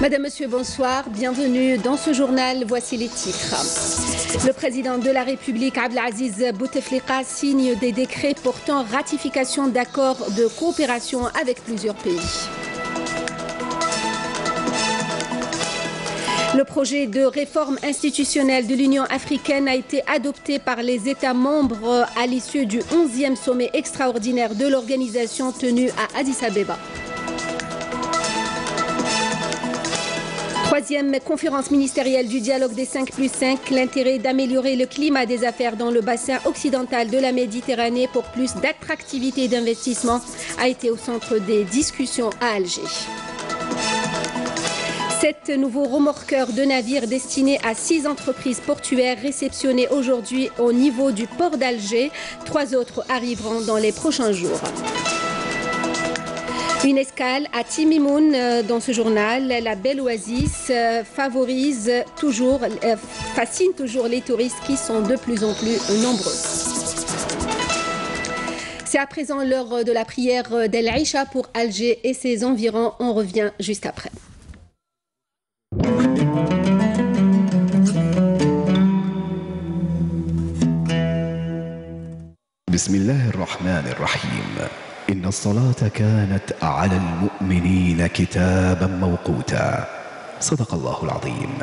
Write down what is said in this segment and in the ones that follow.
Madame, Monsieur, bonsoir. Bienvenue dans ce journal. Voici les titres. Le président de la République, Abdelaziz Bouteflika, signe des décrets portant ratification d'accords de coopération avec plusieurs pays. Le projet de réforme institutionnelle de l'Union africaine a été adopté par les États membres à l'issue du 11e sommet extraordinaire de l'organisation tenu à Addis Abeba. Troisième conférence ministérielle du dialogue des 5+5, l'intérêt d'améliorer le climat des affaires dans le bassin occidental de la Méditerranée pour plus d'attractivité et d'investissement a été au centre des discussions à Alger. 7 nouveaux remorqueurs de navires destinés à 6 entreprises portuaires réceptionnés aujourd'hui au niveau du port d'Alger. 3 autres arriveront dans les prochains jours. Une escale à Timimoun dans ce journal. La belle oasis fascine toujours les touristes qui sont de plus en plus nombreux. C'est à présent l'heure de la prière d'El Aïcha pour Alger et ses environs. On revient juste après. بسم الله الرحمن الرحيم إن الصلاة كانت على المؤمنين كتابا موقوتا صدق الله العظيم.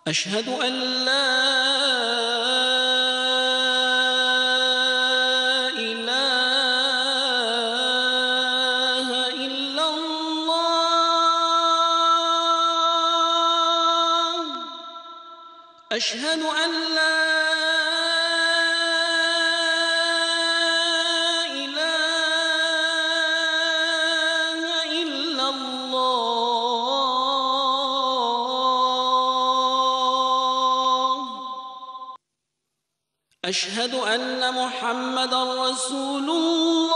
أشهد أن لا إله إلا الله أشهد أن لا أشهد أن محمدًا رسول الله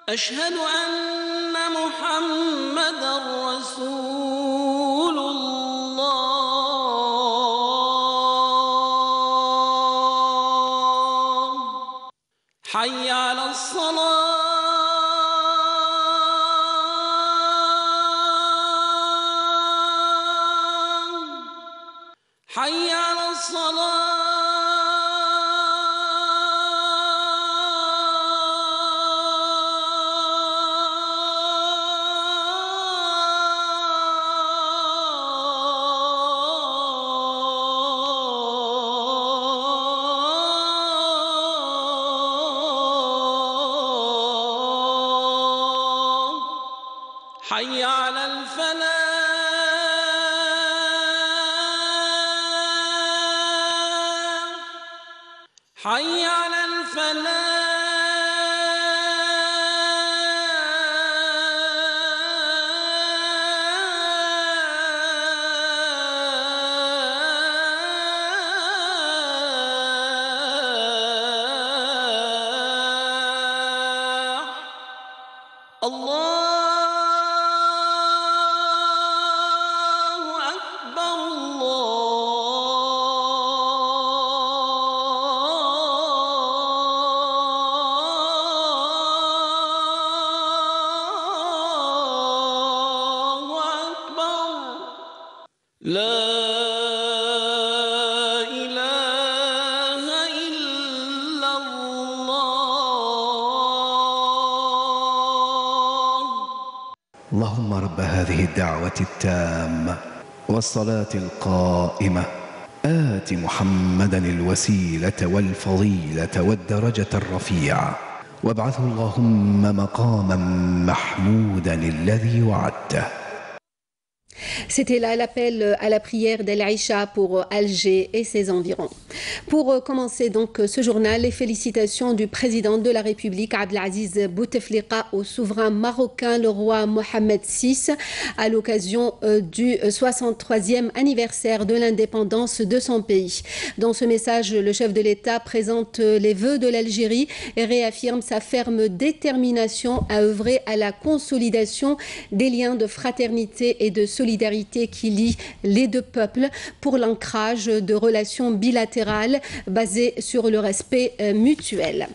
أشهد أن محمدًا رسول الله حي على الصلاة حي على الصلاة حي على الفلاح حي على الفلاح لا إله إلا الله. اللهم رب هذه الدعوة التامة والصلاة القائمة آت محمدا الوسيلة والفضيلة والدرجة الرفيعة وابعثه اللهم مقاما محمودا الذي وعدته. C'était là l'appel à la prière d'El Aïcha pour Alger et ses environs. Pour commencer donc ce journal, les félicitations du président de la République Abdelaziz Bouteflika au souverain marocain, le roi Mohamed VI, à l'occasion du 63e anniversaire de l'indépendance de son pays. Dans ce message, le chef de l'État présente les vœux de l'Algérie et réaffirme sa ferme détermination à œuvrer à la consolidation des liens de fraternité et de solidarité qui lient les deux peuples pour l'ancrage de relations bilatérales basées sur le respect mutuel.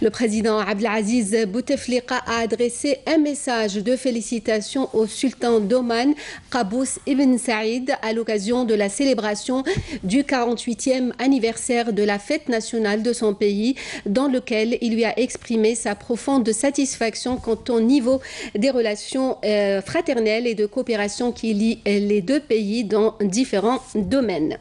Le président Abdelaziz Bouteflika a adressé un message de félicitations au sultan d'Oman, Qaboos Ibn Saïd, à l'occasion de la célébration du 48e anniversaire de la fête nationale de son pays, dans lequel il lui a exprimé sa profonde satisfaction quant au niveau des relations fraternelles et de coopération qui lient les deux pays dans différents domaines.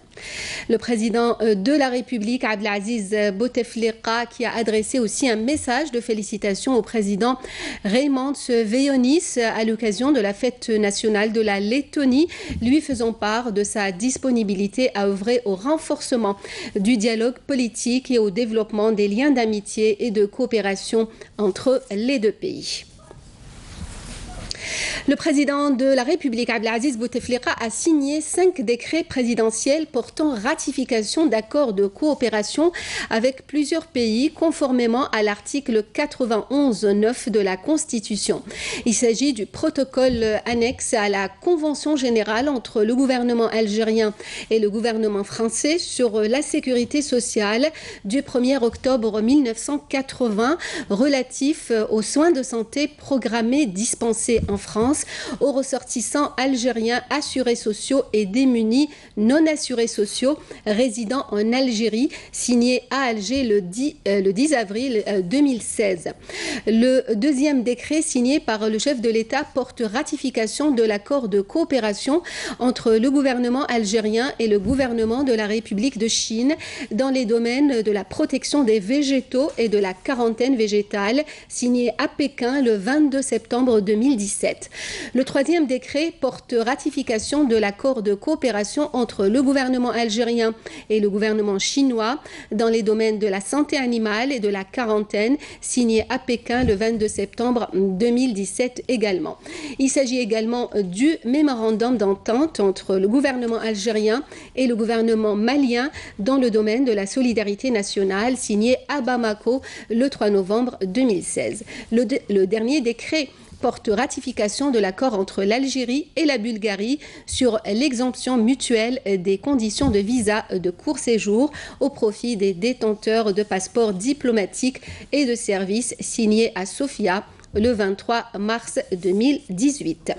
Le président de la République, Abdelaziz Bouteflika, qui a adressé aussi un message de félicitations au président Raymond Veionis à l'occasion de la fête nationale de la Lettonie, lui faisant part de sa disponibilité à œuvrer au renforcement du dialogue politique et au développement des liens d'amitié et de coopération entre les deux pays. Le président de la République, Abdelaziz Bouteflika, a signé 5 décrets présidentiels portant ratification d'accords de coopération avec plusieurs pays, conformément à l'article 91.9 de la Constitution. Il s'agit du protocole annexe à la Convention générale entre le gouvernement algérien et le gouvernement français sur la sécurité sociale du 1er octobre 1980, relatif aux soins de santé programmés dispensés en France aux ressortissants algériens assurés sociaux et démunis non assurés sociaux résidant en Algérie, signé à Alger le 10 avril 2016. Le deuxième décret signé par le chef de l'État porte ratification de l'accord de coopération entre le gouvernement algérien et le gouvernement de la République de Chine dans les domaines de la protection des végétaux et de la quarantaine végétale, signé à Pékin le 22 septembre 2017. Le troisième décret porte ratification de l'accord de coopération entre le gouvernement algérien et le gouvernement chinois dans les domaines de la santé animale et de la quarantaine, signé à Pékin le 22 septembre 2017 également. Il s'agit également du mémorandum d'entente entre le gouvernement algérien et le gouvernement malien dans le domaine de la solidarité nationale, signé à Bamako le 3 novembre 2016. Le dernier décret porte ratification de l'accord entre l'Algérie et la Bulgarie sur l'exemption mutuelle des conditions de visa de court séjour au profit des détenteurs de passeports diplomatiques et de services, signé à Sofia le 23 mars 2018.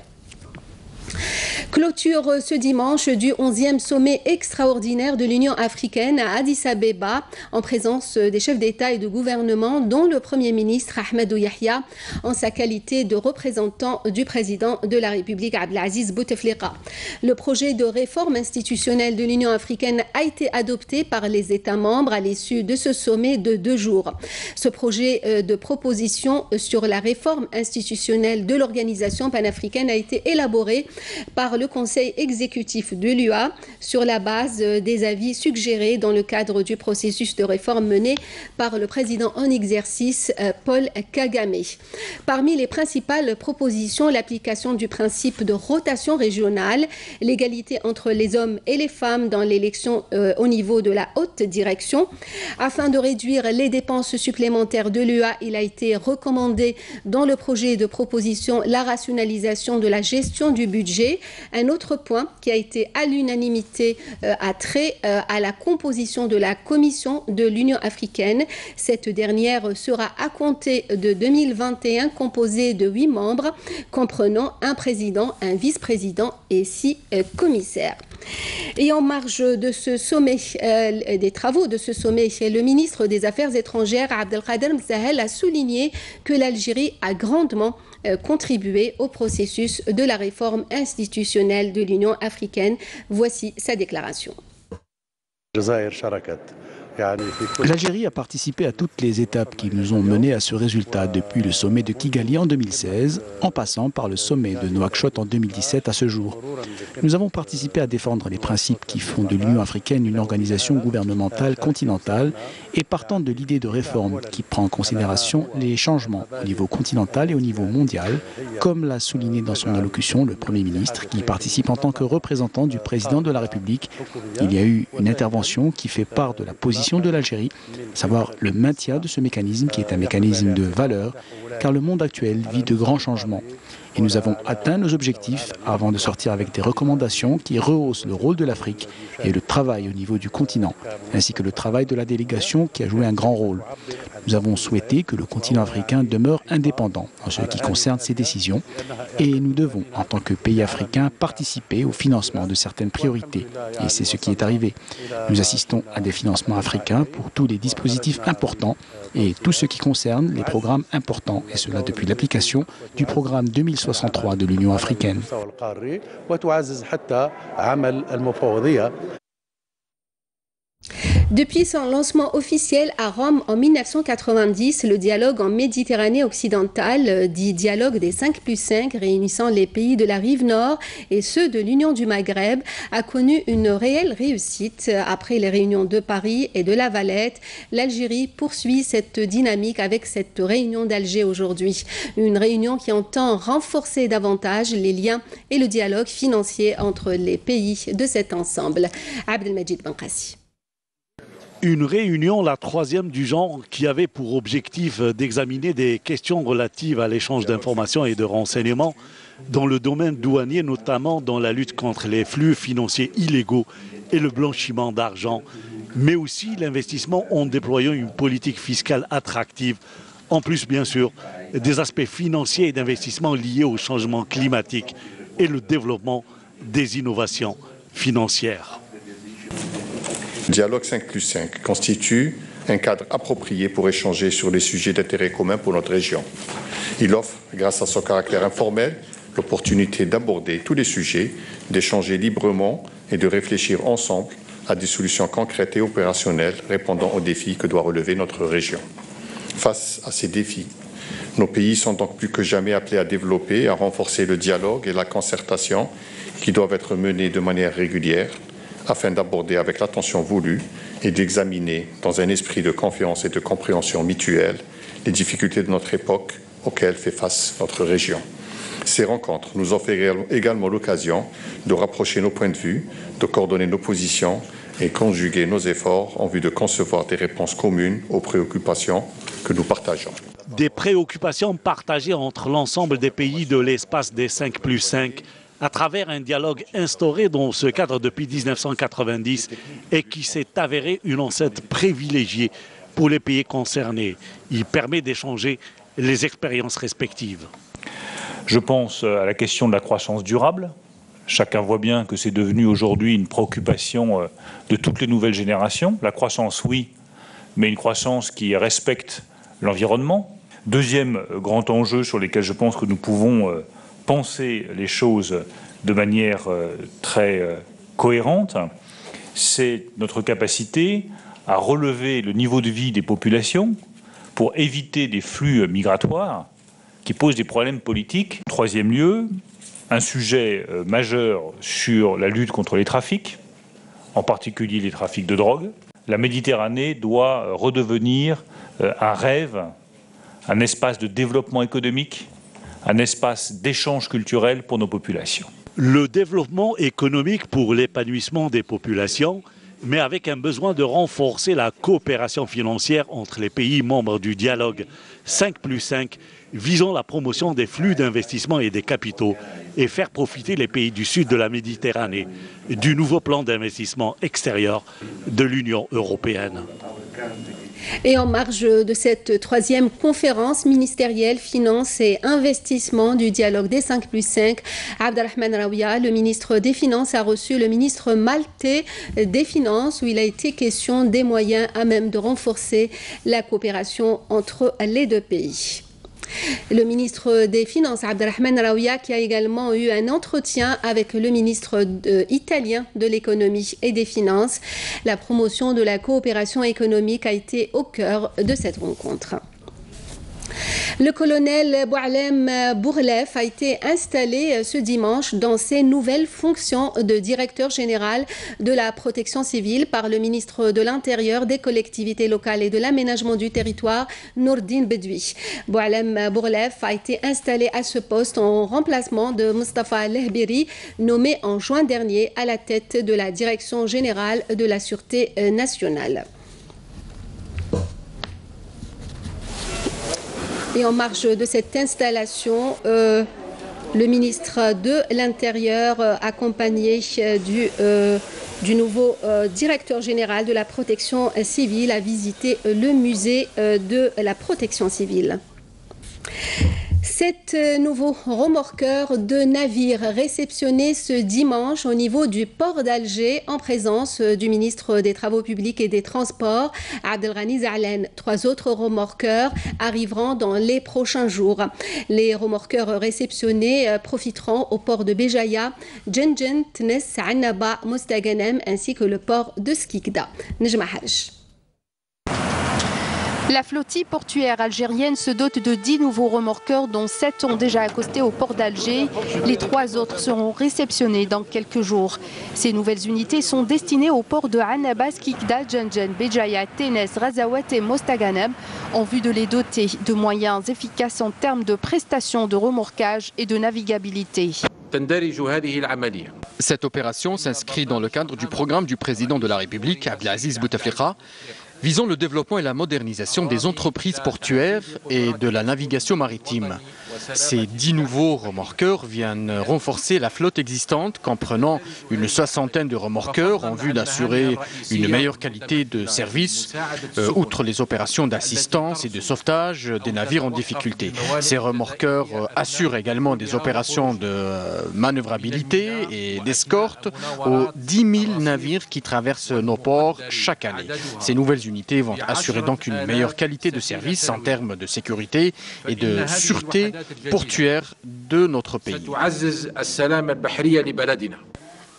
Clôture ce dimanche du 11e sommet extraordinaire de l'Union africaine à Addis Abeba en présence des chefs d'État et de gouvernement, dont le Premier ministre Ahmadou Yahya en sa qualité de représentant du président de la République Abdelaziz Bouteflika. Le projet de réforme institutionnelle de l'Union africaine a été adopté par les États membres à l'issue de ce sommet de 2 jours. Ce projet de proposition sur la réforme institutionnelle de l'organisation panafricaine a été élaboré par le Conseil exécutif de l'UA sur la base des avis suggérés dans le cadre du processus de réforme mené par le président en exercice Paul Kagame. Parmi les principales propositions, l'application du principe de rotation régionale, l'égalité entre les hommes et les femmes dans l'élection au niveau de la haute direction. Afin de réduire les dépenses supplémentaires de l'UA, il a été recommandé dans le projet de proposition la rationalisation de la gestion du budget. Un autre point qui a été à l'unanimité a trait à la composition de la Commission de l'Union africaine. Cette dernière sera à compter de 2021 composée de 8 membres, comprenant un président, un vice-président et 6 commissaires. Et en marge de ce sommet, des travaux de ce sommet, le ministre des Affaires étrangères, Abdelkader Msahel, a souligné que l'Algérie a grandement contribué au processus de la réforme institutionnelle de l'Union africaine. Voici sa déclaration. الجزائر شاركت L'Algérie a participé à toutes les étapes qui nous ont menés à ce résultat, depuis le sommet de Kigali en 2016, en passant par le sommet de Nouakchott en 2017 à ce jour. Nous avons participé à défendre les principes qui font de l'Union africaine une organisation gouvernementale continentale et partant de l'idée de réforme qui prend en considération les changements au niveau continental et au niveau mondial, comme l'a souligné dans son allocution le Premier ministre qui participe en tant que représentant du président de la République. Il y a eu une intervention qui fait part de la position de l'Algérie, à savoir le maintien de ce mécanisme qui est un mécanisme de valeur, car le monde actuel vit de grands changements. Et nous avons atteint nos objectifs avant de sortir avec des recommandations qui rehaussent le rôle de l'Afrique et le travail au niveau du continent, ainsi que le travail de la délégation qui a joué un grand rôle. Nous avons souhaité que le continent africain demeure indépendant en ce qui concerne ses décisions et nous devons, en tant que pays africain, participer au financement de certaines priorités. Et c'est ce qui est arrivé. Nous assistons à des financements africains pour tous les dispositifs importants et tout ce qui concerne les programmes importants, et cela depuis l'application du programme 2063 de l'Union africaine. Depuis son lancement officiel à Rome en 1990, le dialogue en Méditerranée occidentale, dit dialogue des 5+5, réunissant les pays de la rive nord et ceux de l'Union du Maghreb, a connu une réelle réussite. Après les réunions de Paris et de La Valette, l'Algérie poursuit cette dynamique avec cette réunion d'Alger aujourd'hui. Une réunion qui entend renforcer davantage les liens et le dialogue financier entre les pays de cet ensemble. Abdelmajid Benkassi. Une réunion, la troisième du genre, qui avait pour objectif d'examiner des questions relatives à l'échange d'informations et de renseignements dans le domaine douanier, notamment dans la lutte contre les flux financiers illégaux et le blanchiment d'argent, mais aussi l'investissement en déployant une politique fiscale attractive, en plus bien sûr des aspects financiers et d'investissement liés au changement climatique et le développement des innovations financières. Le dialogue 5+5 constitue un cadre approprié pour échanger sur les sujets d'intérêt commun pour notre région. Il offre, grâce à son caractère informel, l'opportunité d'aborder tous les sujets, d'échanger librement et de réfléchir ensemble à des solutions concrètes et opérationnelles répondant aux défis que doit relever notre région. Face à ces défis, nos pays sont donc plus que jamais appelés à développer et à renforcer le dialogue et la concertation qui doivent être menés de manière régulière, afin d'aborder avec l'attention voulue et d'examiner dans un esprit de confiance et de compréhension mutuelle les difficultés de notre époque auxquelles fait face notre région. Ces rencontres nous offrent également l'occasion de rapprocher nos points de vue, de coordonner nos positions et conjuguer nos efforts en vue de concevoir des réponses communes aux préoccupations que nous partageons. Des préoccupations partagées entre l'ensemble des pays de l'espace des 5+5 à travers un dialogue instauré dans ce cadre depuis 1990 et qui s'est avéré une enceinte privilégiée pour les pays concernés. Il permet d'échanger les expériences respectives. Je pense à la question de la croissance durable. Chacun voit bien que c'est devenu aujourd'hui une préoccupation de toutes les nouvelles générations. La croissance, oui, mais une croissance qui respecte l'environnement. Deuxième grand enjeu sur lequel je pense que nous pouvons penser les choses de manière très cohérente, c'est notre capacité à relever le niveau de vie des populations pour éviter des flux migratoires qui posent des problèmes politiques. Troisième lieu, un sujet majeur sur la lutte contre les trafics, en particulier les trafics de drogue. La Méditerranée doit redevenir un rêve, un espace de développement économique, un espace d'échange culturel pour nos populations. Le développement économique pour l'épanouissement des populations, mais avec un besoin de renforcer la coopération financière entre les pays membres du dialogue 5+5, visant la promotion des flux d'investissement et des capitaux et faire profiter les pays du sud de la Méditerranée du nouveau plan d'investissement extérieur de l'Union européenne. Et en marge de cette troisième conférence ministérielle Finances et Investissements du dialogue des 5+5, Abdelrahman Rawia, le ministre des Finances, a reçu le ministre maltais des Finances où il a été question des moyens à même de renforcer la coopération entre les deux pays. Le ministre des Finances, Abdelrahman Raouia, qui a également eu un entretien avec le ministre italien de l'économie et des finances. La promotion de la coopération économique a été au cœur de cette rencontre. Le colonel Boualem Bourlef a été installé ce dimanche dans ses nouvelles fonctions de directeur général de la protection civile par le ministre de l'Intérieur, des collectivités locales et de l'aménagement du territoire, Nourdine Bedoui. Boualem Bourlef a été installé à ce poste en remplacement de Mustafa Lehbiri, nommé en juin dernier à la tête de la direction générale de la Sûreté nationale. Et en marge de cette installation, le ministre de l'Intérieur, accompagné du nouveau directeur général de la protection civile, a visité le musée de la protection civile. 7 nouveaux remorqueurs de navires réceptionnés ce dimanche au niveau du port d'Alger en présence du ministre des Travaux publics et des Transports, Abdelghani Zahlan. 3 autres remorqueurs arriveront dans les prochains jours. Les remorqueurs réceptionnés profiteront au port de Béjaïa, Djenjen, Tnes, Annaba, Mostaganem ainsi que le port de Skikda. Nejma Haj. La flottille portuaire algérienne se dote de 10 nouveaux remorqueurs, dont 7 ont déjà accosté au port d'Alger. Les 3 autres seront réceptionnés dans quelques jours. Ces nouvelles unités sont destinées au port de Annaba, Skikda, Djenjen, Béjaïa, Ténès, Razawat et Mostaganem, en vue de les doter de moyens efficaces en termes de prestations de remorquage et de navigabilité. Cette opération s'inscrit dans le cadre du programme du président de la République, Abdelaziz Bouteflika, visant le développement et la modernisation des entreprises portuaires et de la navigation maritime. Ces 10 nouveaux remorqueurs viennent renforcer la flotte existante, comprenant une 60aine de remorqueurs en vue d'assurer une meilleure qualité de service, outre les opérations d'assistance et de sauvetage des navires en difficulté. Ces remorqueurs assurent également des opérations de manœuvrabilité et d'escorte aux 10 000 navires qui traversent nos ports chaque année. Ces nouvelles unités vont assurer donc une meilleure qualité de service en termes de sécurité et de sûreté portuaire de notre pays.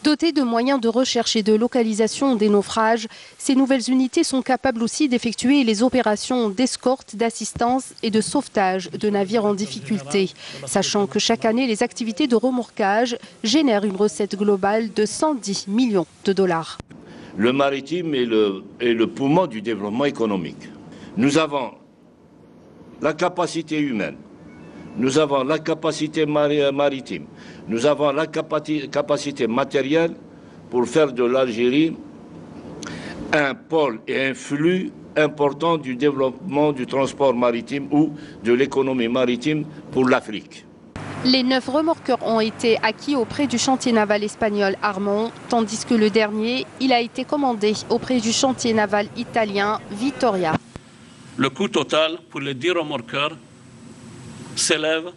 Dotées de moyens de recherche et de localisation des naufrages, ces nouvelles unités sont capables aussi d'effectuer les opérations d'escorte, d'assistance et de sauvetage de navires en difficulté, sachant que chaque année, les activités de remorquage génèrent une recette globale de 110 millions de dollars. Le maritime est le poumon du développement économique. Nous avons la capacité humaine, nous avons la capacité maritime, nous avons la capacité matérielle pour faire de l'Algérie un pôle et un flux important du développement du transport maritime ou de l'économie maritime pour l'Afrique. Les 9 remorqueurs ont été acquis auprès du chantier naval espagnol Armon, tandis que le dernier, il a été commandé auprès du chantier naval italien Vittoria. Le coût total pour les 10 remorqueurs s'élève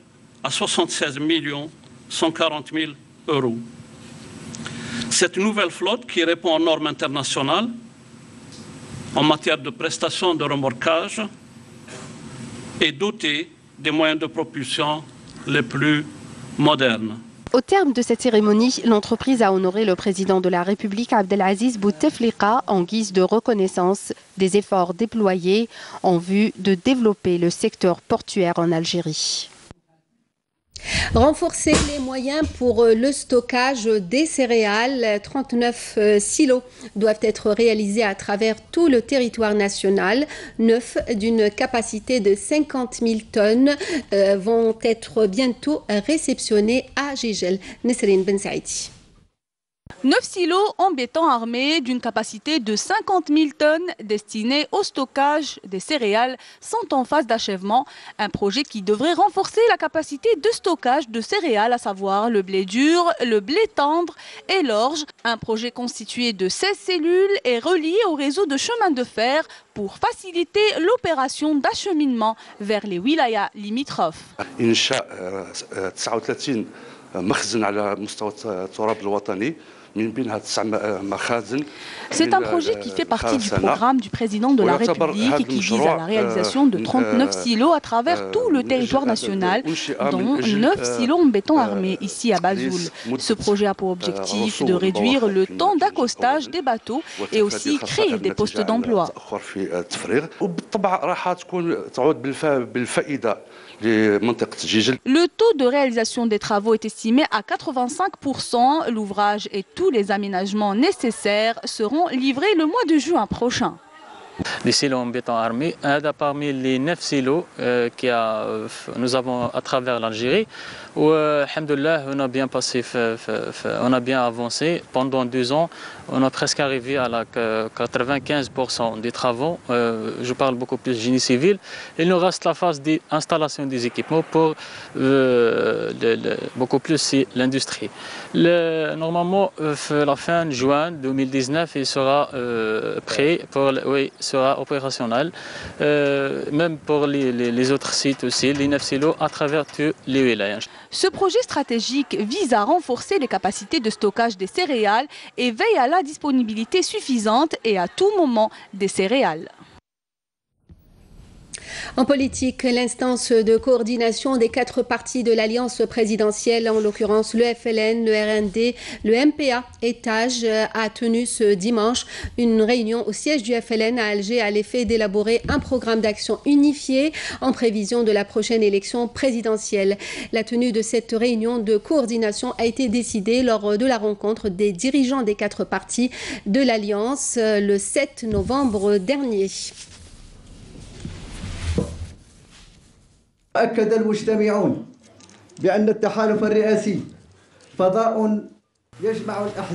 à 76 140 000 €. Cette nouvelle flotte, qui répond aux normes internationales en matière de prestations de remorquage, est dotée des moyens de propulsion les plus modernes. Au terme de cette cérémonie, l'entreprise a honoré le président de la République Abdelaziz Bouteflika en guise de reconnaissance des efforts déployés en vue de développer le secteur portuaire en Algérie. Renforcer les moyens pour le stockage des céréales. 39 silos doivent être réalisés à travers tout le territoire national. 9 d'une capacité de 50 000 tonnes vont être bientôt réceptionnés à Jijel. Nesrine Ben Saïdi. 9 silos en béton armé d'une capacité de 50 000 tonnes destinés au stockage des céréales sont en phase d'achèvement. Un projet qui devrait renforcer la capacité de stockage de céréales, à savoir le blé dur, le blé tendre et l'orge. Un projet constitué de 16 cellules et relié au réseau de chemin de fer pour faciliter l'opération d'acheminement vers les wilayas limitrophes. مخزن على مستوى التراب الوطني C'est un projet qui fait partie du programme du président de la République et qui vise à la réalisation de 39 silos à travers tout le territoire national, dont 9 silos en béton armé ici à Bazoul. Ce projet a pour objectif de réduire le temps d'accostage des bateaux et aussi créer des postes d'emploi. Le taux de réalisation des travaux est estimé à 85%. L'ouvrage et tous les aménagements nécessaires seront livrés le mois de juin prochain. Des silos en béton armé, parmi les 9 silos nous avons à travers l'Algérie, où, alhamdoulilah, on a bien passé, on a bien avancé. Pendant 2 ans, on a presque arrivé à 95% des travaux. Je parle beaucoup plus du génie civil. Il nous reste la phase d'installation des équipements pour beaucoup plus c'est l'industrie. Normalement, la fin de juin 2019, il sera prêt, sera opérationnel, même pour les autres sites aussi, les 9 silos à travers tous les wilayas. Ce projet stratégique vise à renforcer les capacités de stockage des céréales et veille à la disponibilité suffisante et à tout moment des céréales. En politique, l'instance de coordination des 4 partis de l'alliance présidentielle, en l'occurrence le FLN, le RND, le MPA et TAJ, a tenu ce dimanche une réunion au siège du FLN à Alger à l'effet d'élaborer un programme d'action unifié en prévision de la prochaine élection présidentielle. La tenue de cette réunion de coordination a été décidée lors de la rencontre des dirigeants des 4 partis de l'alliance le 7 novembre dernier. أكد المجتمعون بأن التحالف الرئاسي فضاء.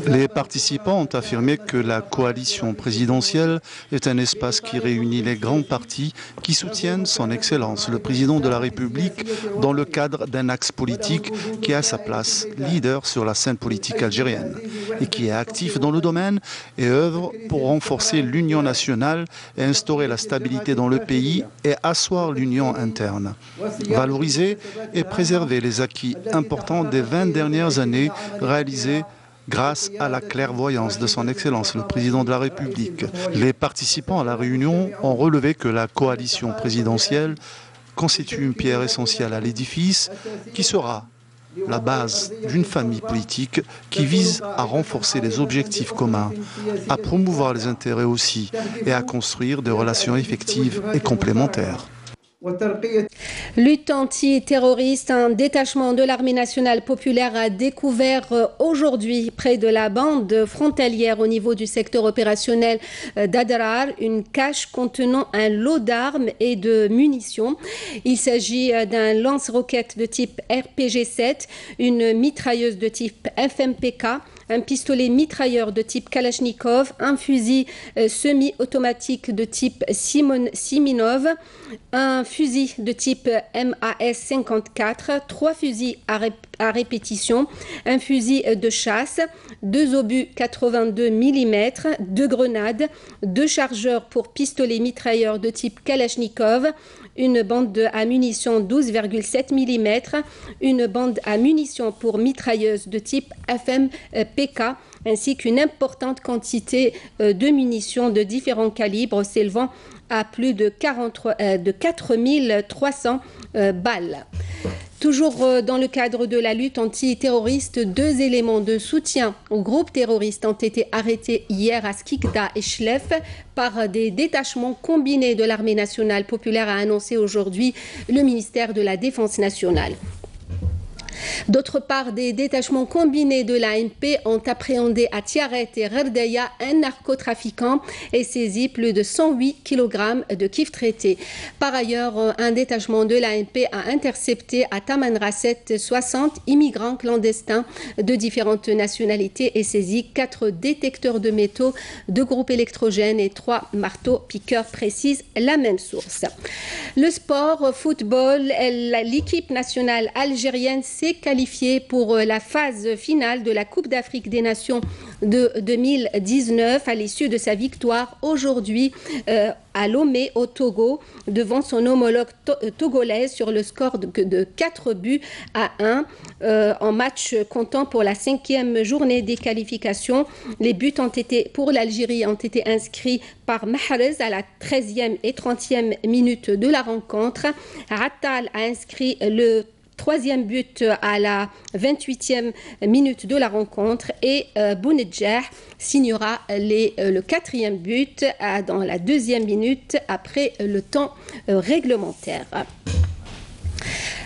Les participants ont affirmé que la coalition présidentielle est un espace qui réunit les grands partis qui soutiennent son Excellence, le président de la République, dans le cadre d'un axe politique qui a sa place, leader sur la scène politique algérienne, et qui est actif dans le domaine et œuvre pour renforcer l'union nationale et instaurer la stabilité dans le pays et asseoir l'union interne. Valoriser et préserver les acquis importants des 20 dernières années réalisés grâce à la clairvoyance de son Excellence, le président de la République. Les participants à la réunion ont relevé que la coalition présidentielle constitue une pierre essentielle à l'édifice qui sera la base d'une famille politique qui vise à renforcer les objectifs communs, à promouvoir les intérêts aussi et à construire des relations effectives et complémentaires. Lutte antiterroriste, un détachement de l'armée nationale populaire a découvert aujourd'hui près de la bande frontalière au niveau du secteur opérationnel d'Adrar une cache contenant un lot d'armes et de munitions. Il s'agit d'un lance-roquettes de type RPG-7, une mitrailleuse de type FMPK, un pistolet mitrailleur de type Kalachnikov, un fusil semi-automatique de type Simonov, un fusil de type MAS-54, 3 fusils à répétition, un fusil de chasse, 2 obus 82 mm, 2 grenades, 2 chargeurs pour pistolet mitrailleur de type Kalachnikov, une bande à munitions 12,7 mm, une bande à munitions pour mitrailleuse de type FMPK, ainsi qu'une importante quantité de munitions de différents calibres s'élevant à plus de 4300 balles. Toujours dans le cadre de la lutte antiterroriste, 2 éléments de soutien aux groupes terroristes ont été arrêtés hier à Skikda et Chlef par des détachements combinés de l'armée nationale populaire, a annoncé aujourd'hui le ministère de la Défense nationale. D'autre part, des détachements combinés de l'ANP ont appréhendé à Tiaret et Rerdaya un narcotrafiquant et saisi plus de 108 kg de kif traité. Par ailleurs, un détachement de l'ANP a intercepté à Tamanrasset 60 immigrants clandestins de différentes nationalités et saisi 4 détecteurs de métaux, 2 groupes électrogènes et 3 marteaux piqueurs, précise la même source. Le sport, football, l'équipe nationale algérienne s'est qualifié pour la phase finale de la Coupe d'Afrique des Nations de 2019 à l'issue de sa victoire aujourd'hui à Lomé au Togo devant son homologue togolais sur le score de 4-1 en match comptant pour la 5e journée des qualifications. Les buts pour l'Algérie ont été inscrits par Mahrez à la 13e et 30e minute de la rencontre. Rattal a inscrit le 3e but à la 28e minute de la rencontre et Bounedjah signera le 4e but dans la 2e minute après le temps réglementaire.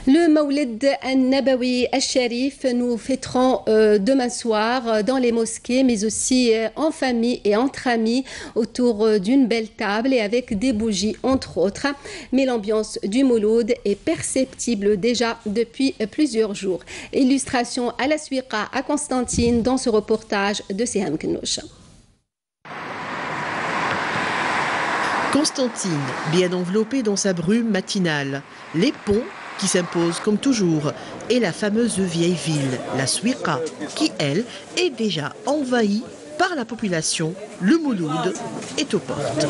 Le Mawlid al-Nabawi al-Sharif, nous fêterons demain soir dans les mosquées, mais aussi en famille et entre amis, autour d'une belle table et avec des bougies, entre autres. Mais l'ambiance du Mouloud est perceptible déjà depuis plusieurs jours. Illustration à la Suiqa à Constantine dans ce reportage de Siham Knouch. Constantine, bien enveloppée dans sa brume matinale, les ponts qui s'impose comme toujours, et la fameuse vieille ville, la Suiqa, qui, elle, est déjà envahie par la population. Le Mouloud est aux portes.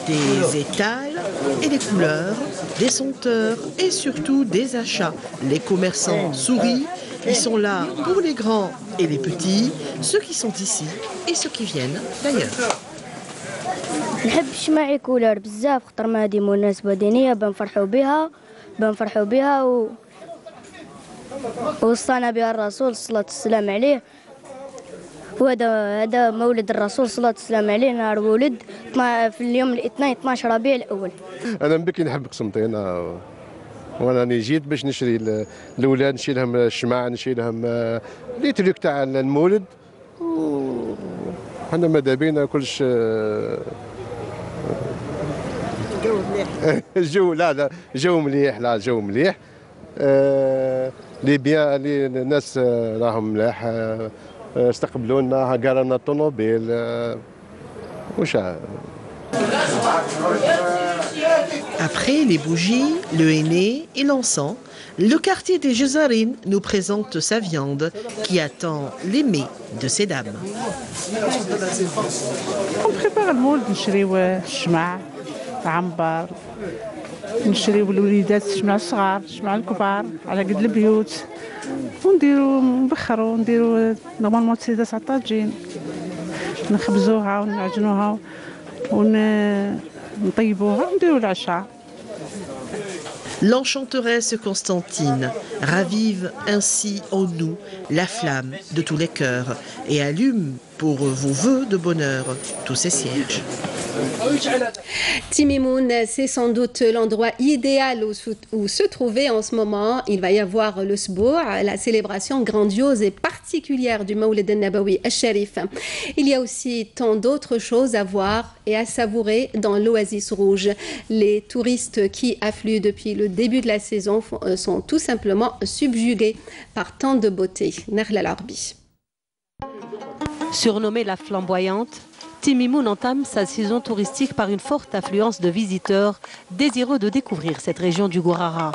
Des étals et des couleurs, des senteurs et surtout des achats. Les commerçants sourient. Ils sont là pour les grands et les petits, ceux qui sont ici et ceux qui viennent d'ailleurs. نحب الشماعي كولر بزاف خاطر ما هذه مناسبة دينية بنفرحوا بها ووصانا بها الرسول صلى الله والسلام عليه وهذا مولد الرسول صلى الله والسلام عليه نهار ولد في اليوم الاثنين 12 ربيع الأول. أنا من بكري نحب قسنطين وانا جيت باش نشري الاولاد نشري لهم الشمع نشري لهم لي تريك تاع المولد وحنا ماذا بينا كلش الجو لا جو مليح جو مليح لي بيان لي الناس راهم ملاح استقبلونا قالنا الطوموبيل وش. Après les bougies, le henné et l'encens, le quartier des Jezarines nous présente sa viande qui attend les mets de ces dames. On prépare le moule, نشريو الشمع العنبر نشريو الوليدات الشمع الصغار الشمع الكبار على قد البيوت ونديرو نبخرو نديرو نورمالمون تسيدات على الطاجين نخبزوها ونعجنوها ونطيبوها ونديرو العشاء. L'enchanteresse Constantine ravive ainsi en nous la flamme de tous les cœurs et allume pour vos vœux de bonheur tous ces cierges. Timimoun, c'est sans doute l'endroit idéal où se trouver en ce moment. Il va y avoir le Sbour, la célébration grandiose et particulière du Mawlid al-Nabawi al-Sharif. Il y a aussi tant d'autres choses à voir et à savourer dans l'Oasis Rouge. Les touristes qui affluent depuis le début de la saison sont tout simplement subjugués par tant de beauté. Nahla Larbi. Surnommée la flamboyante, Timimoun entame sa saison touristique par une forte affluence de visiteurs désireux de découvrir cette région du Gourara.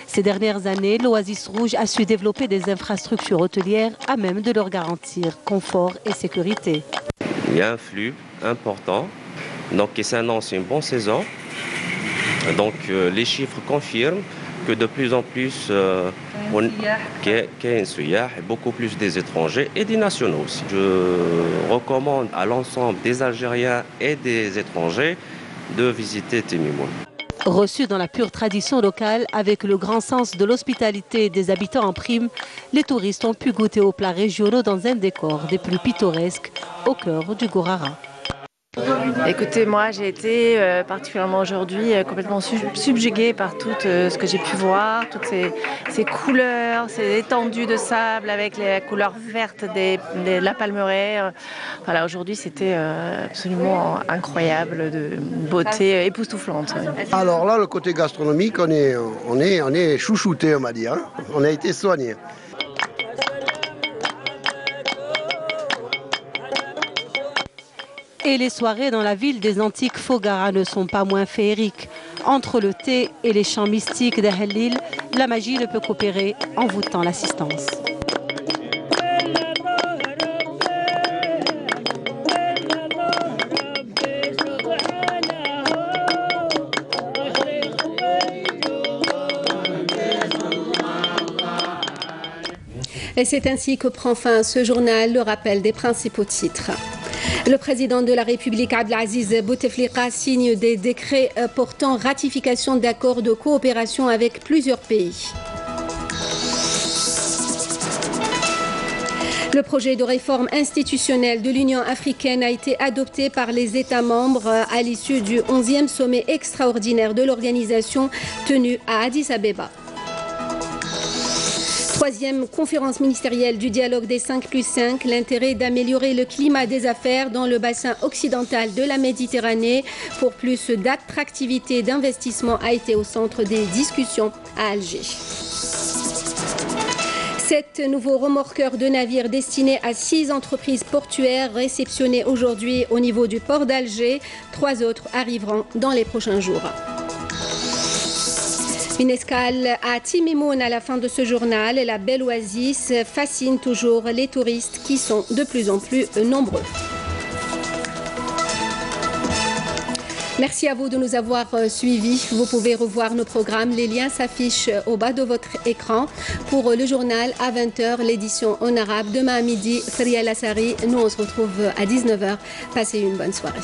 Ces dernières années, l'Oasis Rouge a su développer des infrastructures hôtelières à même de leur garantir confort et sécurité. Il y a un flux important, donc qui s'annonce une bonne saison. Donc les chiffres confirment que de plus en plus, qu'il y a beaucoup plus des étrangers et des nationaux aussi. Je recommande à l'ensemble des Algériens et des étrangers de visiter Timimoun. Reçus dans la pure tradition locale, avec le grand sens de l'hospitalité des habitants en prime, les touristes ont pu goûter aux plats régionaux dans un décor des plus pittoresques au cœur du Gourara. Écoutez, moi j'ai été particulièrement aujourd'hui complètement subjuguée par tout ce que j'ai pu voir, toutes ces couleurs, ces étendues de sable avec les couleurs vertes de la palmeraie. Voilà, aujourd'hui c'était absolument incroyable, de beauté époustouflante. Alors là, le côté gastronomique, on est chouchouté, on va dire. Hein. On a été soigné. Et les soirées dans la ville des antiques Fogara ne sont pas moins féeriques. Entre le thé et les chants mystiques d'Ahlil, la magie ne peut qu'opérer en voûtant l'assistance. Et c'est ainsi que prend fin ce journal, le rappel des principaux titres. Le président de la République, Abdelaziz Bouteflika, signe des décrets portant ratification d'accords de coopération avec plusieurs pays. Le projet de réforme institutionnelle de l'Union africaine a été adopté par les États membres à l'issue du 11e sommet extraordinaire de l'organisation tenu à Addis Abeba. Troisième conférence ministérielle du dialogue des 5+5, l'intérêt d'améliorer le climat des affaires dans le bassin occidental de la Méditerranée pour plus d'attractivité et d'investissement a été au centre des discussions à Alger. 7 nouveaux remorqueurs de navires destinés à 6 entreprises portuaires réceptionnés aujourd'hui au niveau du port d'Alger. 3 autres arriveront dans les prochains jours. Une escale à Timimoun à la fin de ce journal. La belle oasis fascine toujours les touristes qui sont de plus en plus nombreux. Merci à vous de nous avoir suivis. Vous pouvez revoir nos programmes. Les liens s'affichent au bas de votre écran. Pour le journal à 20h, l'édition en arabe. Demain à midi, Feria Lassari. Nous, on se retrouve à 19h. Passez une bonne soirée.